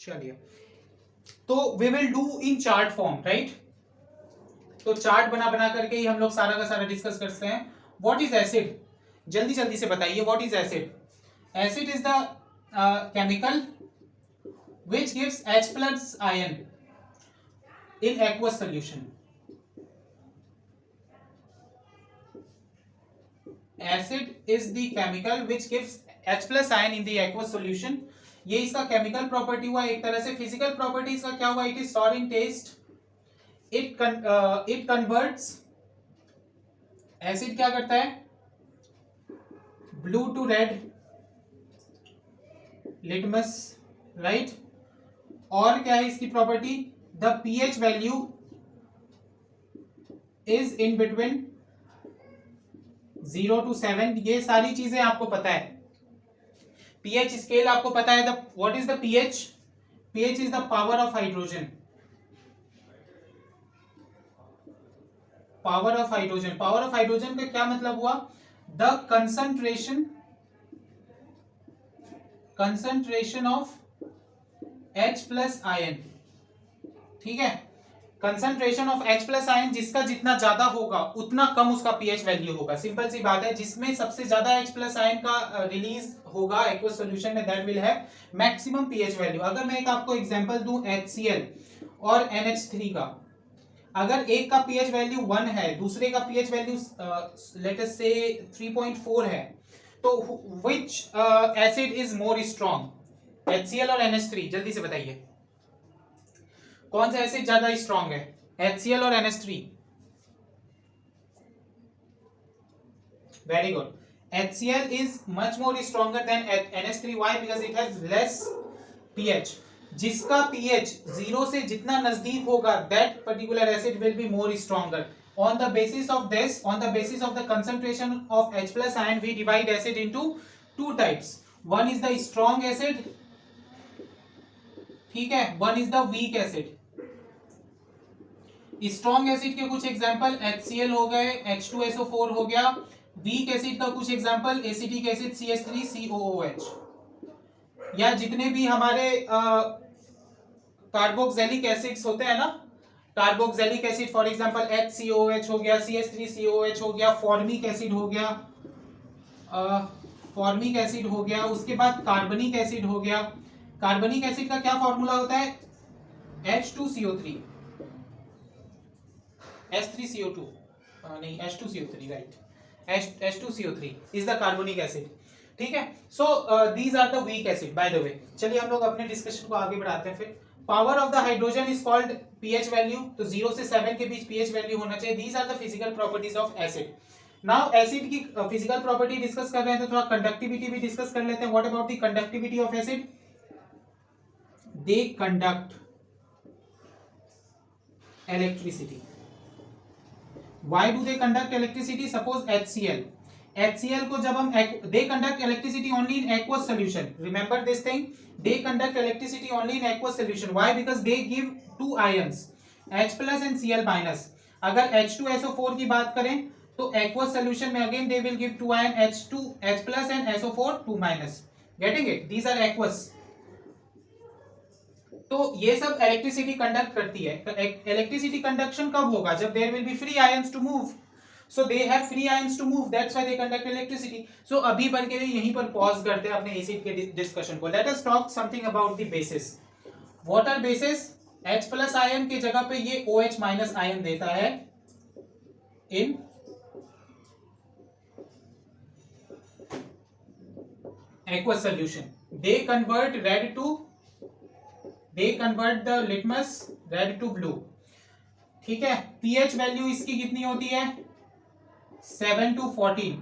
चलिए, तो we will do in chart form, right. तो चार्ट बना बना करके ही हम लोग सारा का सारा डिस्कस करते हैं। व्हाट इज एसिड, जल्दी जल्दी से बताइए, what is acid? Acid is the chemical which gives H plus ion in aqueous solution. Acid is the chemical which gives H plus ion in the aqueous solution. ये इसका chemical property हुआ, एक तरह से फिजिकल प्रॉपर्टी इसका क्या हुआ? It is sour in taste, it converts, acid क्या करता है? Blue to red litmus, right. और क्या है इसकी property? The pH value is in between 0 to 7। ये सारी चीजें आपको पता है। पीएच स्केल आपको पता है। What is the pH? PH is the power of hydrogen, power of hydrogen. Power of hydrogen का क्या मतलब हुआ? The concentration of H plus ion, ठीक है। Concentration of H plus ion जिसका जितना ज्यादा होगा उतना कम उसका पीएच वैल्यू होगा। सिंपल सी बात है, जिसमें सबसे ज्यादा H प्लस आयन का रिलीज होगा एक्वस सॉल्यूशन में, that will have maximum pH value. अगर मैं एक आपको एग्जांपल दूं HCl और NH3 का, अगर एक का पीएच वैल्यू 1 है, दूसरे का पीएच वैल्यू लेट अस से 3.4 है, तो which acid is more strong? HCl और NH3, जल्दी से बताइए कौन सा एसिड ज्यादा स्ट्रॉन्ग है? HCl और NH3? Very good. HCl is much more stronger than NH3। Why? Because it has less pH। जिसका pH 0 से जितना नजदीक होगा, that particular acid will be more stronger. On the basis of this, on the basis of the concentration of H plus ion, we divide acid into two types. One is the strong acid, ठीक है, one is the weak acid. Strong acid के कुछ example HCl हो गए, H2SO4 हो गया। Weak acid का कुछ एग्जांपल एसिटिक एसिड CH3COOH, या जितने भी हमारे कार्बोक्सिलिक एसिड्स होते हैं ना, carboxylic acid for example HCOH हो गया, CH3COH हो गया, फॉर्मिक एसिड हो गया, फॉर्मिक एसिड हो गया। उसके बाद कार्बनिक एसिड हो गया। कार्बनिक एसिड का क्या फॉर्मूला होता है? H2CO3, H3CO2 नहीं, H2CO3, राइट। H2CO3 is the carbonic acid, ठीक है। So these are the weak acid, by the way. चलिए हम लोग अपने डिस्कशन को आगे बढ़ाते हैं। फिर power of the hydrogen is called pH value. तो 0 से 7 के बीच पीएच वैल्यू होना चाहिए। These are the physical properties of acid. Now acid की फिजिकल प्रॉपर्टी डिस्कस कर रहे हैं तो थोड़ा कंडक्टिविटी भी डिस्कस कर लेते हैं। What about the conductivity of acid? They conduct electricity. Why do they conduct electricity? Suppose HCl को जब हम they conduct electricity only in aqueous solution. Remember this thing. They conduct electricity only in aqueous solution. Why? Because they give two ions, H plus and Cl minus. अगर H2SO4 की बात करें तो aqueous solution में again they will give two ion, H2 H plus and SO4 2 minus. Getting it? These are aqueous. तो ये सब electricity conduct करती है। इलेक्ट्रिसिटी कंडक्शन कब होगा? जब there will be free ions to move. So they have free ions to move, that's why they conduct electricity. So अभी पर के लिए यहीं पर पॉज करते हैं अपने एसिड के डिस्कशन को। Let us talk something about the bases. What are bases? H plus ion के जगह पे ये OH माइनस आयन देता है इन aqueous solution. They convert the litmus red to blue, ठीक है। pH वैल्यू इसकी कितनी होती है? 7 to 14।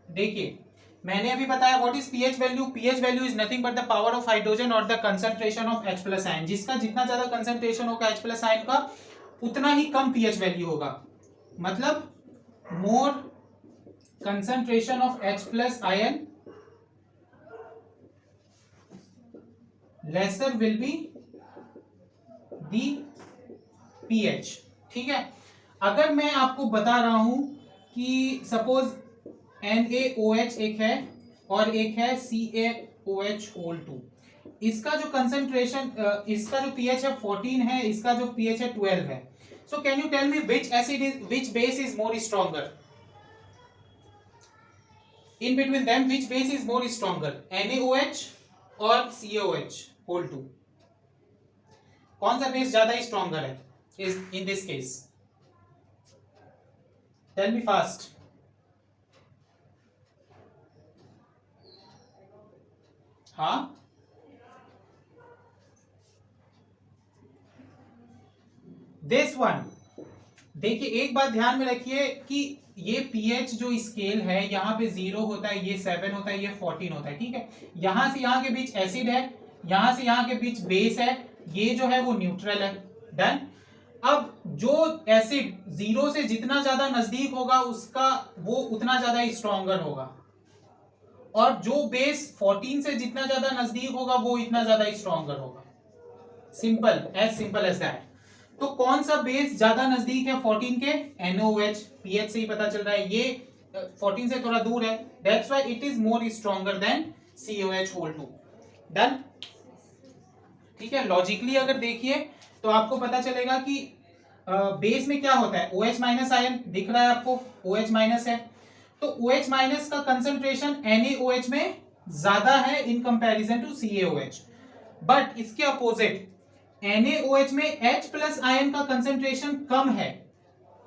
देखिए मैंने अभी बताया what is pH value. pH value is nothing but the power of hydrogen और the concentration of H plus ion. जिसका जितना ज्यादा कंसंट्रेशन होगा H प्लस आयन का, उतना ही कम pH वैल्यू होगा। मतलब more concentration of H plus ion, lesser will be the pH, ठीक है। अगर मैं आपको बता रहा हूं कि सपोज NaOH एक है और एक है CaOH होल 2, इसका जो कंसेंट्रेशन, इसका जो पीएच है 14 है, इसका जो पीएच है 12 है. So can you tell me which base is more stronger? In between them, which base is more stronger, NaOH or CaOH whole 2? कौन सा बेस ज्यादा स्ट्रॉन्गर है इस in this case? Tell me fast. हाँ, this one. देखिए एक बात ध्यान में रखिए कि ये पीएच जो स्केल है यहाँ पे 0 होता है, ये 7 होता है, ये 14 होता है. ठीक है, यहां से यहाँ के बीच एसिड है, यहां से यहाँ के बीच बेस है, ये जो है वो न्यूट्रल है. डन. अब जो एसिड 0 से जितना ज्यादा नजदीक होगा उसका वो उतना ज्यादा स्ट्रॉन्गर होगा, और जो बेस 14 से जितना ज्यादा नजदीक होगा वो इतना ज्यादा स्ट्रॉन्गर होगा. Simple as that. तो कौन सा बेस ज्यादा नजदीक है 14 के? NaOH. पीएच से ही पता चल रहा है, ये 14 से थोड़ा दूर है, that's why it is more stronger than CaOH whole 2. Done. ठीक है, लॉजिकली अगर देखिए तो आपको पता चलेगा कि बेस में क्या होता है, OH माइनस आयन दिख रहा है आपको, OH माइनस है, तो OH माइनस का कंसंट्रेशन NaOH में ज्यादा है in comparison to CaOH. But इसके अपोजिट NaOH में H प्लस आयन का कंसंट्रेशन कम है.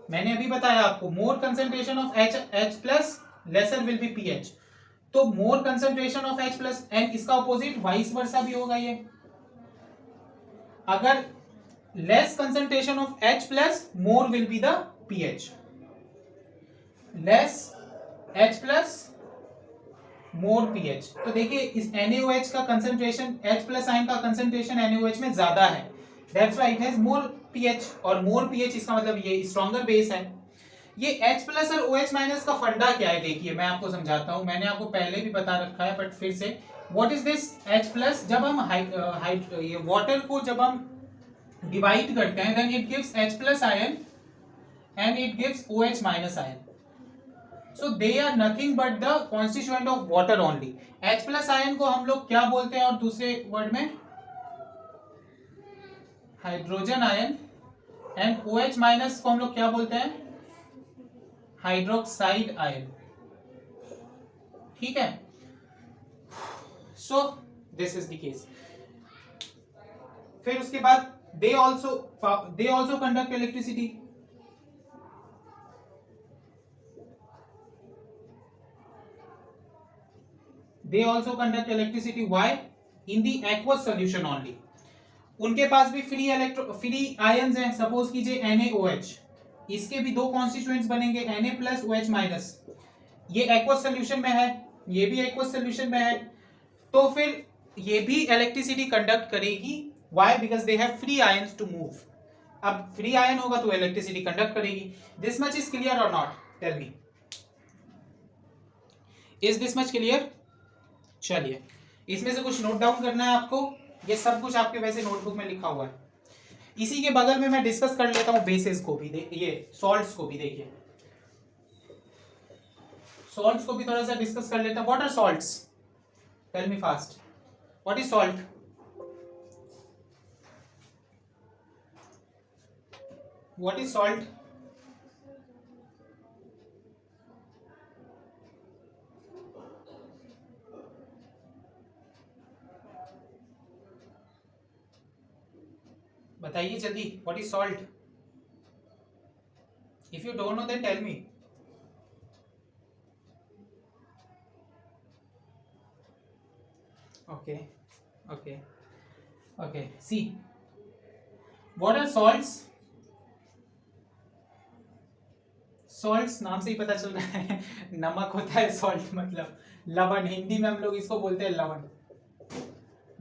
मैंने अभी बताया आपको, more concentration of H plus lesser will be pH. तो more concentration of H plus, and इसका अपोजिट वाइस वर्सा भी होगा. ये अगर less concentration of H plus, more will be the pH. Less H plus, more pH. तो देखिए इस NaOH का कंसंट्रेशन, H प्लस आयन का कंसंट्रेशन NaOH में ज्यादा है, that's why it has more pH. और मोर pH इसका मतलब ये स्ट्रॉन्गर बेस है. ये H प्लस और OH माइनस का फंडा क्या है देखिए, मैं आपको समझाता हूं. मैंने आपको पहले भी बता रखा है बट फिर से, what is this H plus? जब हम ये वाटर को जब हम डिवाइड करते हैं then it gives H plus ion and it gives OH minus ion. So they are nothing but the constituent of water only. H plus ion को हम लोग क्या बोलते हैं, और दूसरे वर्ड में hydrogen ion, and OH minus को हम लोग क्या बोलते हैं, हाइड्रोक्साइड आयन. ठीक है, so this is the case. फिर उसके बाद they also conduct electricity. They also conduct electricity. Why? In the aqueous solution only. उनके पास भी फ्री आयन्स हैं. सपोज कीजिए NaOH, इसके भी दो कॉन्स्टिट्यूएंट्स बनेंगे, Na प्लस OH माइनस. ये एक्वस सोल्यूशन में है, ये भी एक्वस सोल्यूशन में है, तो फिर ये भी इलेक्ट्रिसिटी कंडक्ट करेगी. Why? Because they have free ions to move. अब फ्री आयन होगा तो इलेक्ट्रिसिटी कंडक्ट करेगी. दिस मच इज क्लियर और not? Tell me, is this much clear? चलिए, इसमें से कुछ नोट डाउन करना है आपको. ये सब कुछ आपके वैसे नोटबुक में लिखा हुआ है. इसी के बगल में मैं डिस्कस कर लेता हूं बेसिस को भी, ये सॉल्ट्स को भी. देखिए सॉल्ट्स को भी थोड़ा सा डिस्कस कर लेता हूं. What are salts? Tell me fast, what is salt? What is salt? बताइए जल्दी, what is salt? If you don't know then tell me. Okay okay okay, see what are salts? Salts नाम से ही पता चल रहा है नमक होता है सॉल्ट, मतलब लवण. हिंदी में हम लोग इसको बोलते हैं लवण.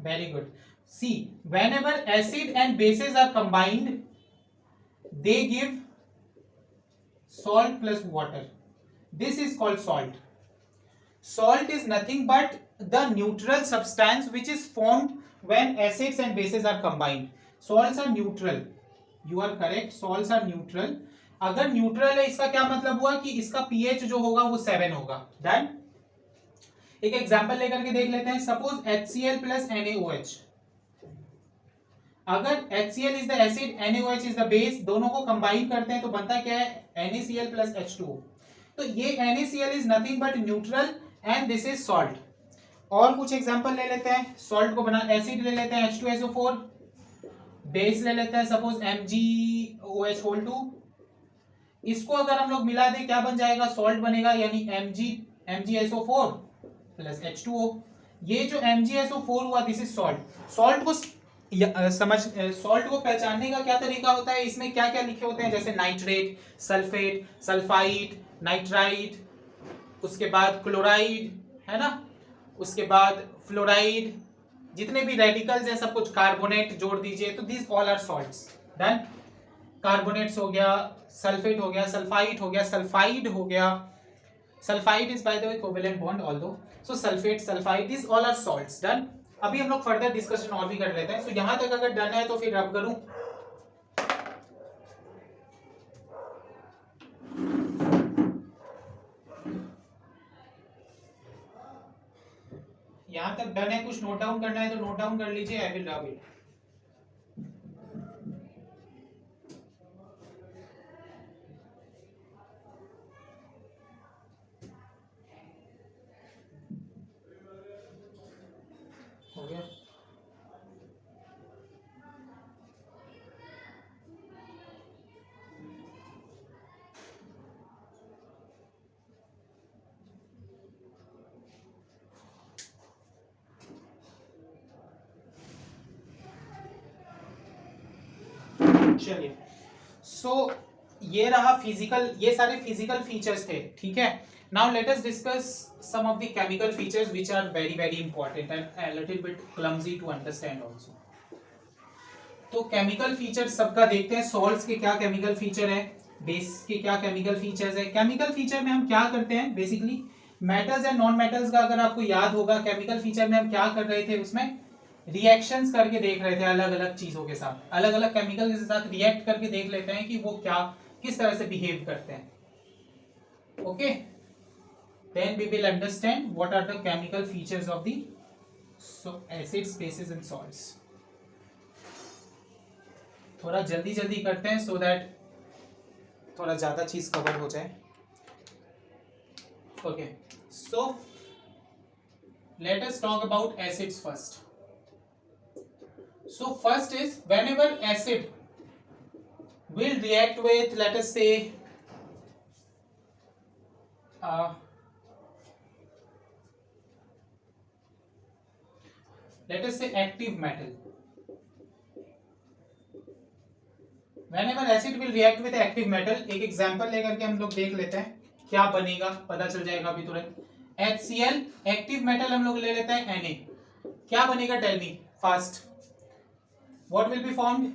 Very good. See, whenever acid and bases are combined, they give salt plus water. This is called salt. Salt is nothing but the neutral substance which is formed when acids and bases are combined. Salts are neutral. You are correct. Salts are neutral. अगर neutral है इसका क्या मतलब हुआ कि इसका pH जो होगा वो 7 होगा. Done? एक एग्जांपल लेकर के देख लेते हैं। सपोज HCl प्लस NaOH, अगर HCl is the acid, NaOH is the base, दोनों को कंबाइन करते हैं तो बनता क्या है NaCl प्लस H2O। तो ये NaCl is nothing but neutral and this is salt. और कुछ एग्जांपल ले लेते हैं। सॉल्ट को बना, एसिड ले लेते हैं H2SO4, बेस ले लेते हैं सपोज MgOH2। इसको अगर हम लोग मिला दें क्या बन जाएगा, सॉल्ट बनेगा, यानी MgSO4 प्लस H2O। ये जो MgSO4 हुआ दिस इज सॉल्ट। सॉल्ट को सॉल्ट को पहचानने का क्या तरीका होता है, इसमें क्या क्या लिखे होते हैं, जैसे नाइट्रेट, सल्फेट, सल्फाइड, नाइट्राइड, उसके बाद क्लोराइड, है ना, उसके बाद फ्लोराइड, जितने भी रेडिकल्स हैं सब कुछ, कार्बोनेट जोड़ दीजिए, तो this all are salts. Done. Carbonates हो गया, सल्फेट हो गया, सल्फाइड हो गया, सल्फाइड हो गया, sulphide is by the way covalent bond although, so sulphate, sulphide, this all are salts. Done. अभी हम लोग फर्दर डिस्कशन और भी कर लेते हैं। सो यहां तक अगर डन है तो फिर रब करूं, यहां तक डन है, कुछ नोट डाउन करना है तो नोट डाउन कर लीजिए, आई विल रब इट। हो गया। चलिए, सो ये रहा फिजिकल, ये सारे फिजिकल फीचर्स थे, ठीक है। Now let us discuss some of the chemical features which are very very important and a little bit clumsy to understand also. तो केमिकल फीचर्स सबका देखते हैं। सॉल्ट्स के क्या केमिकल फीचर है, बेस के क्या केमिकल फीचर्स है। केमिकल फीचर में हम क्या करते हैं, basically metals and non metals का अगर आपको याद होगा, केमिकल फीचर में हम क्या कर रहे थे, उसमें रिएक्शंस करके देख रहे थे, अलग अलग चीजों के साथ, अलग अलग केमिकल के साथ रिएक्ट करके देख लेते हैं कि वो क्या, किस तरह से बिहेव करते हैं। Okay, then we will understand what are the chemical features of the acids, bases and salts. थोड़ा जल्दी जल्दी करते हैं सो दैट थोड़ा ज्यादा चीज कवर हो जाए। Okay, so let us talk about acids first. So first is whenever acid will react with, let us say, active metal. Whenever acid will react with active metal, एक example लेकर के हम लोग देख लेते हैं क्या बनेगा, पता चल जाएगा अभी तुरंत। HCl एक्टिव मेटल हम लोग ले लेते हैं Na, क्या बनेगा, tell me fast. What will be formed?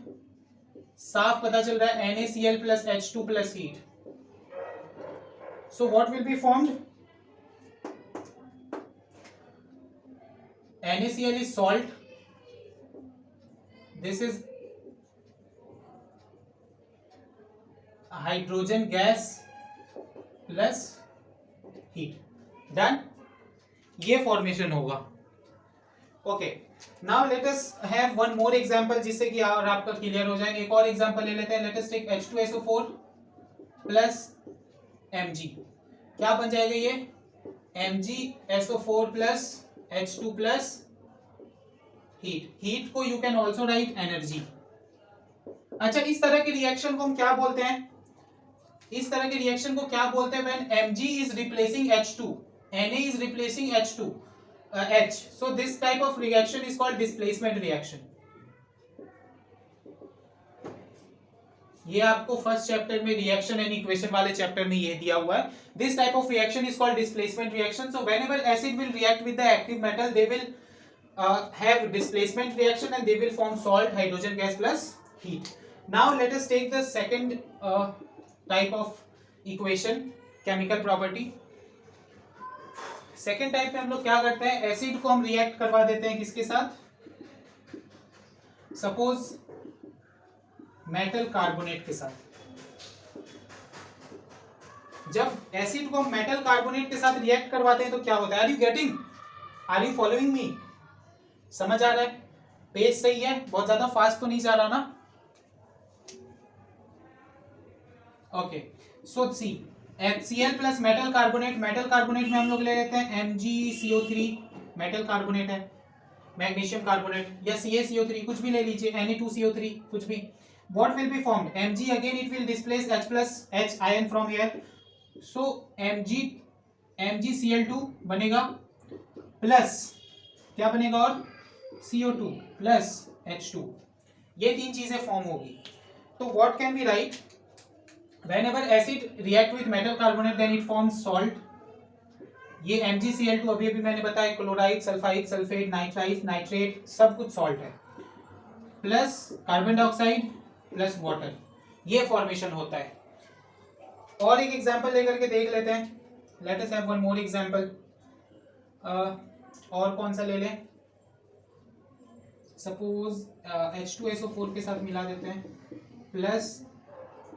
साफ पता चल रहा है NaCl plus H2 plus heat. So what will be formed? NaCl is salt. This is hydrogen gas plus heat. Done? ये फॉर्मेशन होगा। Okay, now let us have one more example जिससे कि और आपका क्लियर हो जाएगा। एक और एग्जांपल ले लेते हैं। Let us take H2SO4 plus Mg, क्या बन जाएगा ये, MgSO4 plus H2 plus heat. Heat को you can also write energy. अच्छा, इस तरह के रिएक्शन को हम क्या बोलते हैं, इस तरह के रिएक्शन को क्या बोलते हैं, when Mg is replacing H2, Na is replacing H2 H. So this type of reaction is called displacement reaction. ये आपको फर्स्ट चैप्टर में रिएक्शन एंड इक्वेशन वाले चैप्टर में ये दिया हुआ है। This type of reaction is called displacement reaction. So whenever acid will react with the active metal, they will have displacement reaction and they will form salt, hydrogen gas plus heat. Now let us take the second type of equation, chemical property. Second type में हम लोग क्या करते हैं, acid को हम react करवा देते हैं किसके साथ, सपोज मेटल कार्बोनेट के साथ। जब एसिड को हम मेटल कार्बोनेट के साथ रिएक्ट करवाते हैं तो क्या होता है, are you getting, are you following me? समझ आ रहा है? पेज सही है, बहुत ज्यादा फास्ट तो नहीं जा रहा ना? ओके, सो सी HCl plus metal carbonate, metal carbonate में हम लोग ले लेते हैं MgCO3, मेटल कार्बोनेट है, मैग्नीशियम कार्बोनेट या CaCO3 कुछ भी ले लीजिए, Na2CO3 कुछ भी. What will be formed? Mg again it will displace H plus H ion from here. So MgCl2 बनेगा प्लस क्या बनेगा और CO2 प्लस H2. ये तीन चीजें फॉर्म होगी. तो what can we write? Whenever acid react with metal carbonate then it forms salt. ये MgCl2 अभी अभी मैंने बताया chloride, sulphide, sulphate, nitride, nitrate सब कुछ सॉल्ट है, plus carbon dioxide plus water, ये फॉर्मेशन होता है. और एक एग्जांपल लेकर के देख लेते हैं. Let us have one more example. और कौन सा ले लें? सपोज H2SO4 के साथ मिला देते हैं प्लस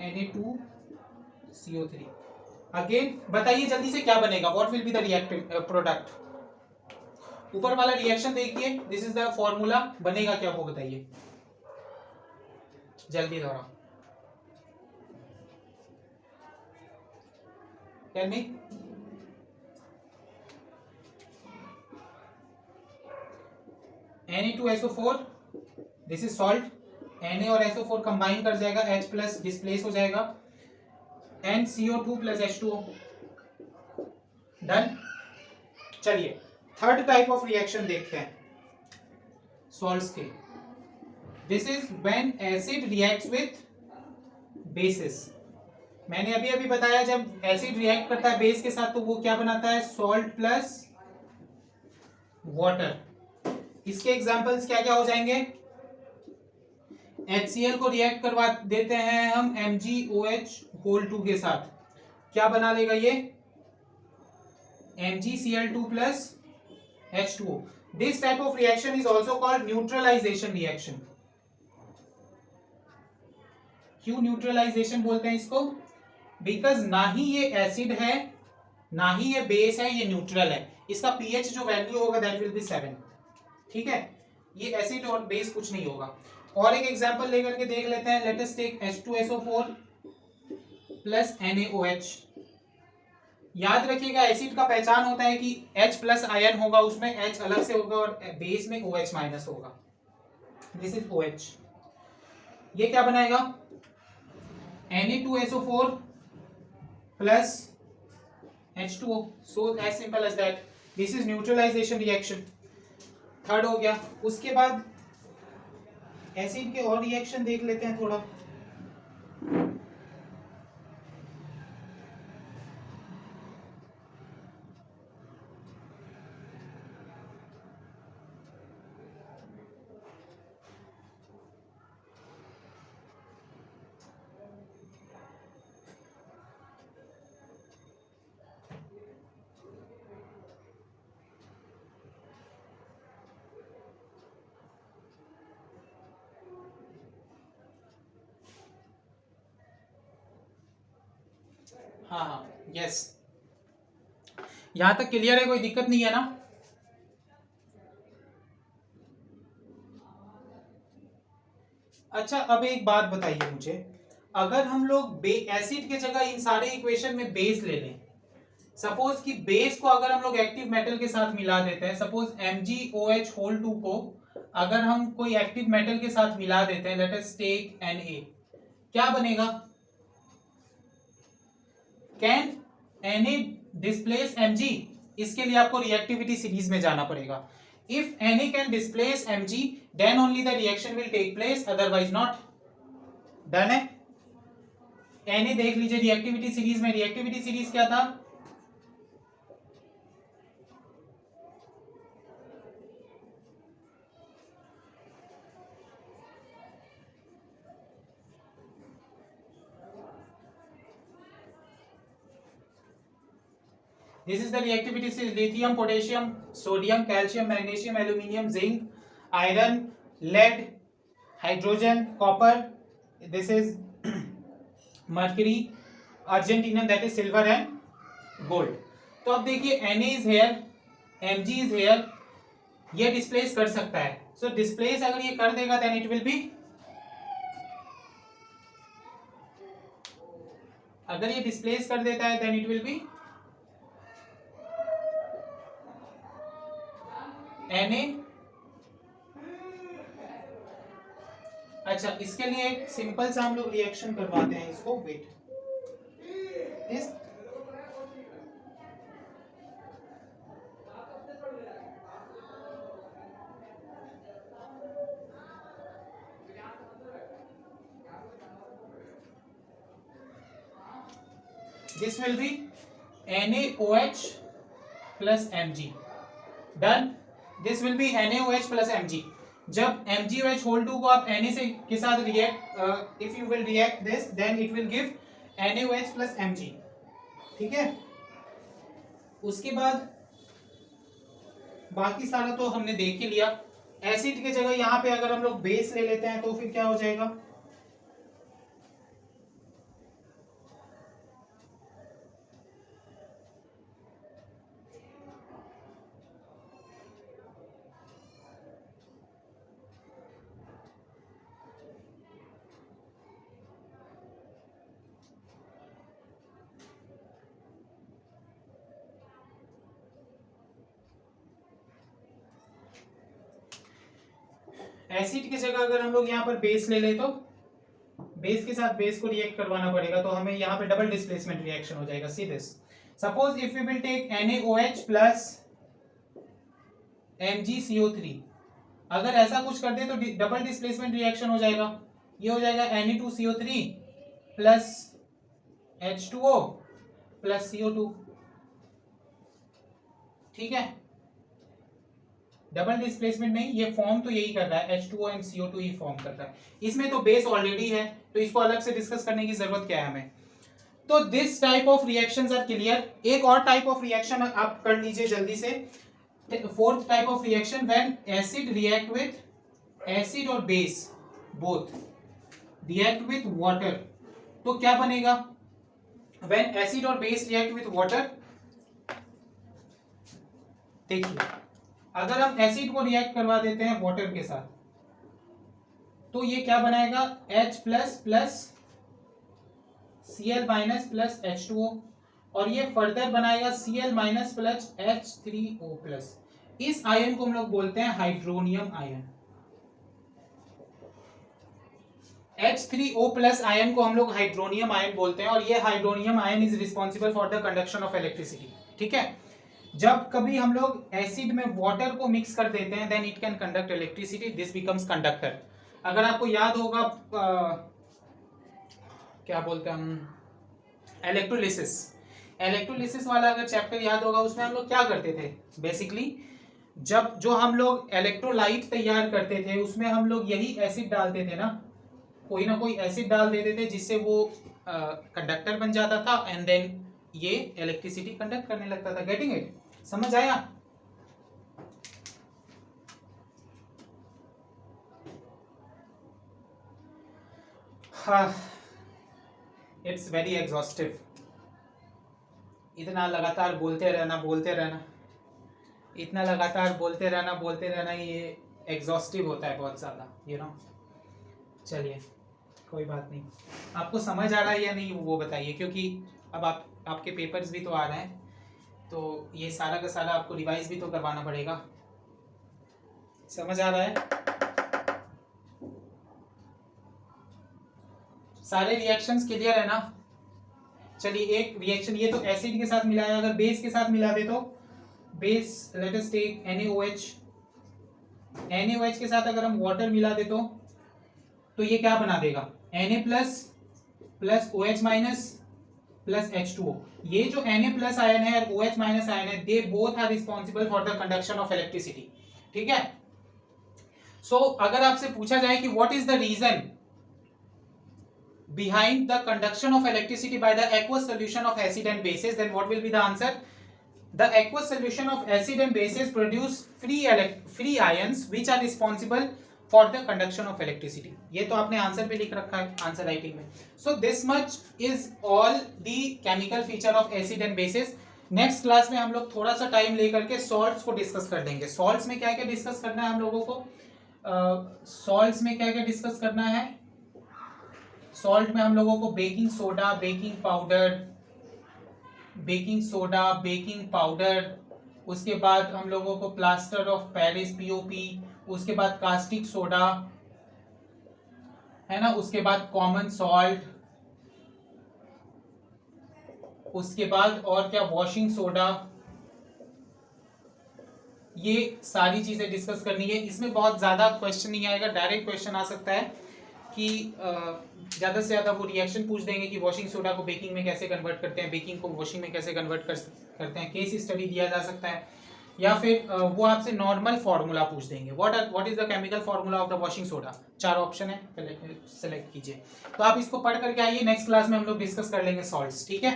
Na2CO3. अगेन बताइए जल्दी से क्या बनेगा? What will be the reactive product? ऊपर वाला रिएक्शन देखिए, दिस इज द फॉर्मूला. बनेगा क्या वो बताइए जल्दी दोहराओ. Tell me. Na2SO4, this is salt. Na और SO4 कंबाइन कर जाएगा, H प्लस डिस्प्लेस हो जाएगा, NCO2 प्लस H2O. डन. चलिए थर्ड टाइप ऑफ रिएक्शन देखते हैं सॉल्ट्स के. This is when acid reacts with basis. मैंने अभी अभी बताया जब एसिड रिएक्ट करता है बेस के साथ तो वो क्या बनाता है? Salt plus water. इसके एग्जांपल्स क्या क्या हो जाएंगे? HCl को रिएक्ट करवा देते हैं हम MgOH(2) के साथ, क्या बना लेगा ये? MgCl2 plus H2O. This type of reaction is also called neutralization reaction. क्यों न्यूट्रलाइजेशन बोलते हैं इसको? बिकॉज ना ही ये एसिड है ना ही ये बेस है, ये न्यूट्रल है. इसका pH जो वैल्यू होगा दैट विल बी 7. ठीक है, ये एसिड और बेस कुछ नहीं होगा. और एक एग्जांपल लेकर के देख लेते हैं. Let us take H2SO4 plus NaOH. याद रखिएगा एसिड का पहचान होता है कि H प्लस आयन होगा, उसमें H अलग से होगा और बेस में OH माइनस होगा. This is OH. ये क्या बनाएगा? Na2SO4 plus H2O. So as simple as that. This is neutralization reaction. Third हो गया. उसके बाद एसिड के और रिएक्शन देख लेते हैं थोड़ा. हाँ हाँ यस, यहां तक क्लियर है? कोई दिक्कत नहीं है ना? अच्छा अब एक बात बताइए मुझे, अगर हम लोग एसिड के जगह इन सारे इक्वेशन में बेस ले लें, सपोज कि बेस को अगर हम लोग एक्टिव मेटल के साथ मिला देते हैं, सपोज MgOH(2) को अगर हम कोई एक्टिव मेटल के साथ मिला देते हैं, लेट अस टेक Na, क्या बनेगा? Can Na displace Mg? इसके लिए आपको रिएक्टिविटी सीरीज में जाना पड़ेगा. If Na can displace Mg then only the reaction will take place, otherwise not. Done है? Na देख लीजिए रिएक्टिविटी सीरीज में. रिएक्टिविटी सीरीज क्या था? This is the reactivity series: lithium, potassium, sodium, calcium, magnesium, aluminium, zinc, iron, lead, hydrogen, copper. This is mercury, argentinium, that is silver and gold. तो अब देखिए Na is here, Mg is here, ये displace कर सकता है। सो displace अगर ये कर देगा देन इट विल बी, अगर ये डिस्प्लेस कर देता है then it will be Na। अच्छा, इसके लिए एक सिंपल सा हम लोग रिएक्शन करवाते हैं इसको, वेट, इस this will be NaOH plus Mg, done। this will be NaOH plus Mg। जब MgOH होल 2 को आप Na से के साथ react, if you will react this then it will give NaOH plus Mg, ठीक है। उसके बाद बाकी सारा तो हमने देख ही लिया। एसिड की जगह यहाँ पे अगर हम लोग बेस ले लेते हैं तो फिर क्या हो जाएगा, एसिड की जगह अगर हम लोग यहाँ पर बेस ले ले तो बेस के साथ बेस को रिएक्ट करवाना पड़ेगा, तो हमें यहाँ पे डबल डिस्प्लेसमेंट रिएक्शन हो जाएगा। See this, suppose if we will take NaOH plus MgCO3, अगर ऐसा कुछ कर दे तो डबल डिस्प्लेसमेंट रिएक्शन हो जाएगा। ये हो जाएगा Na2CO3 plus H2O plus CO2, ठीक है। डबल डिस्प्लेसमेंट नहीं, ये फॉर्म तो यही कर रहा है, H2O and CO2 he form कर रहा है। इसमें तो बेस ऑलरेडी है, तो इसको अलग से डिस्कस करने की जरूरत क्या है हमें। तो this type of reactions are clear. एक और टाइप ऑफ रिएक्शन आप कर लीजिए जल्दी से, fourth type of reaction, when acid react with acid और base both react with water, तो क्या बनेगा, व्हेन एसिड और बेस रिएक्ट विथ वाटर। देखिए, अगर हम एसिड को रिएक्ट करवा देते हैं वाटर के साथ तो ये क्या बनाएगा, H plus plus Cl minus plus H2O, और ये फर्दर बनाएगा Cl minus plus H3O plus. इस आयन को हम लोग बोलते हैं hydronium ion. H3O plus ion को हम लोग हाइड्रोनियम आयन बोलते हैं, और ये hydronium ion is responsible for the conduction of electricity, ठीक है। जब कभी हम लोग एसिड में वाटर को मिक्स कर देते हैं then it can conduct electricity, this becomes conductor. अगर आपको याद होगा क्या बोलते हैं हम, इलेक्ट्रोलिसिस, इलेक्ट्रोलिसिस वाला अगर चैप्टर याद होगा, उसमें हम लोग क्या करते थे बेसिकली, जब जो हम लोग इलेक्ट्रोलाइट तैयार करते थे उसमें हम लोग यही एसिड डालते थे ना कोई एसिड डाल देते थे जिससे वो कंडक्टर बन जाता था एंड देन ये इलेक्ट्रिसिटी कंडक्ट करने लगता था। गेटिंग इट, समझ आया। इट्स वेरी एग्जॉस्टिव, इतना लगातार बोलते रहना, इतना लगातार बोलते रहना, ये एग्जॉस्टिव होता है बहुत ज़्यादा, यू नो। चलिए कोई बात नहीं, आपको समझ आ रहा है या नहीं वो बताइए, क्योंकि अब आपके पेपर्स भी तो आ रहे हैं, तो ये सारा का सारा आपको रिवाइज भी तो करवाना पड़ेगा। समझ आ रहा है, सारे रिएक्शंस क्लियर है ना। चलिए एक रिएक्शन, ये तो एसिड के साथ मिलाया, अगर बेस के साथ मिला दे तो base, let us take NaOH, NaOH के साथ अगर हम वाटर मिला दे तो ये क्या बना देगा, Na plus plus OH minus plus H2O। ये जो Na प्लस आयन है और OH माइनस आयन है, they both are responsible for the conduction of electricity, ठीक है। सो अगर आपसे पूछा जाए कि what is the reason behind the conduction of electricity by the aqueous solution of acid and bases, then what will be the answer? The aqueous solution of acid and bases produce free ions which are responsible for the conduction of electricity. ये तो आपने answer पे लिख रखा है, answer writing में। So this much is all the chemical feature of acid and bases. Next class में हम लोग थोड़ा सा टाइम लेकर के सॉल्ट्स को डिस्कस कर देंगे। सॉल्ट्स में क्या क्या डिस्कस करना है हम लोगों को? सॉल्ट्स में क्या क्या डिस्कस करना है? सॉल्ट में हम लोगों को बेकिंग सोडा, बेकिंग पाउडर, उसके बाद हम लोगों को प्लास्टर ऑफ पेरिस पीओपी, उसके बाद कास्टिक सोडा है ना, उसके बाद कॉमन सॉल्ट, उसके बाद और क्या, वॉशिंग सोडा, ये सारी चीजें डिस्कस करनी है। इसमें बहुत ज्यादा क्वेश्चन नहीं आएगा, डायरेक्ट क्वेश्चन आ सकता है कि ज्यादा से ज्यादा वो रिएक्शन पूछ देंगे कि वॉशिंग सोडा को बेकिंग में कैसे कन्वर्ट करते हैं, बेकिंग को वॉशिंग में कैसे कन्वर्ट करते हैं, केस स्टडी दिया जा सकता है, या फिर वो आपसे नॉर्मल फार्मूला पूछ देंगे, what is the chemical formula of the washing soda. 4 option है, पहले सेलेक्ट कीजिए। तो आप इसको पढ़ करके आइए, नेक्स्ट क्लास में हम लोग डिस्कस कर लेंगे सॉल्ट्स। ठीक है,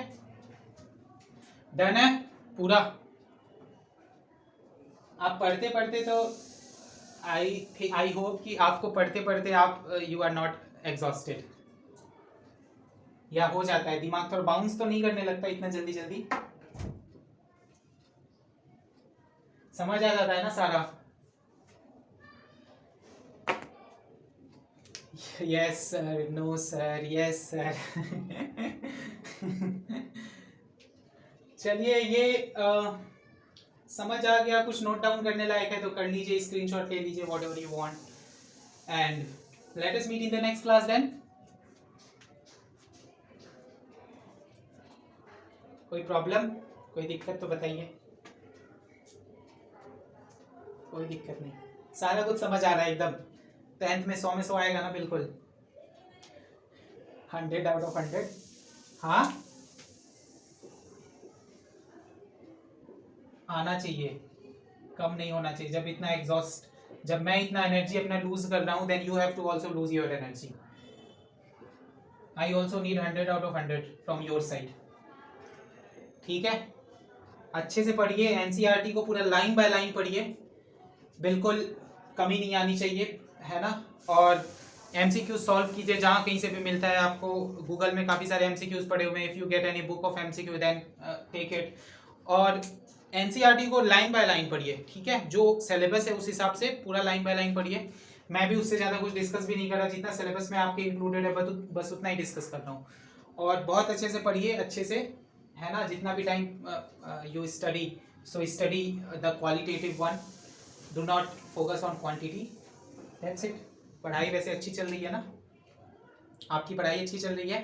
डन है पूरा? आप पढ़ते पढ़ते तो आई होप कि आपको पढ़ते पढ़ते आप यू आर नॉट एग्जॉस्टेड, या हो जाता है दिमाग थोड़ा बाउंस तो नहीं करने लगता इतना जल्दी जल्दी, समझ आ जाता है ना सारा? Yes sir, no sir, yes sir. चलिए, ये समझ आ गया, कुछ नोट डाउन करने लायक है तो कर लीजिए, स्क्रीनशॉट ले लीजिए, whatever you want, and let us meet in the next class then. कोई प्रॉब्लम, कोई दिक्कत तो बताइए। कोई दिक्कत नहीं, सारा कुछ समझ आ रहा है एकदम। 10th में 100 में 100 आएगा ना? बिल्कुल 100 आउट ऑफ 100। हाँ, आना चाहिए, कम नहीं होना चाहिए। जब मैं इतना एनर्जी अपना लूज कर रहा हूँ, then you have to also lose your energy. I also need 100 out of 100 from your side. ठीक है, अच्छे से पढ़िए, एनसीईआरटी को पूरा लाइन बाय लाइन पढ़िए, बिल्कुल कमी नहीं आनी चाहिए, है ना? और एमसीक्यू सॉल्व कीजिए, जहाँ कहीं से भी मिलता है आपको, गूगल में काफ़ी सारे एमसीक्यूज पड़े हुए हैं, if you get any book of MCQ then take it. और एनसीईआरटी को लाइन बाय लाइन पढ़िए, ठीक है? जो सिलेबस है उस हिसाब से पूरा लाइन बाय लाइन पढ़िए। मैं भी उससे ज़्यादा कुछ डिस्कस भी नहीं कर रहा, जितना सिलेबस में आपके इंक्लूडेड है बस उतना ही डिस्कस कर रहा हूँ। और बहुत अच्छे से पढ़िए, अच्छे से, है ना? जितना भी time you study, so study the qualitative one, do not focus on quantity, that's it. पढ़ाई वैसे अच्छी चल रही है ना? आपकी पढ़ाई अच्छी चल रही है?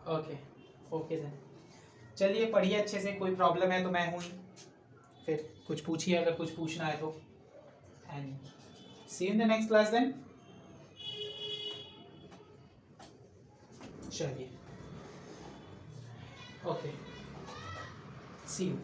ओके ओके देन, चलिए पढ़िए अच्छे से, कोई प्रॉब्लम है तो मैं हूँ ही, फिर कुछ पूछिए अगर कुछ पूछना है तो, and see in the next class then. चलिए, ओके, सी यू।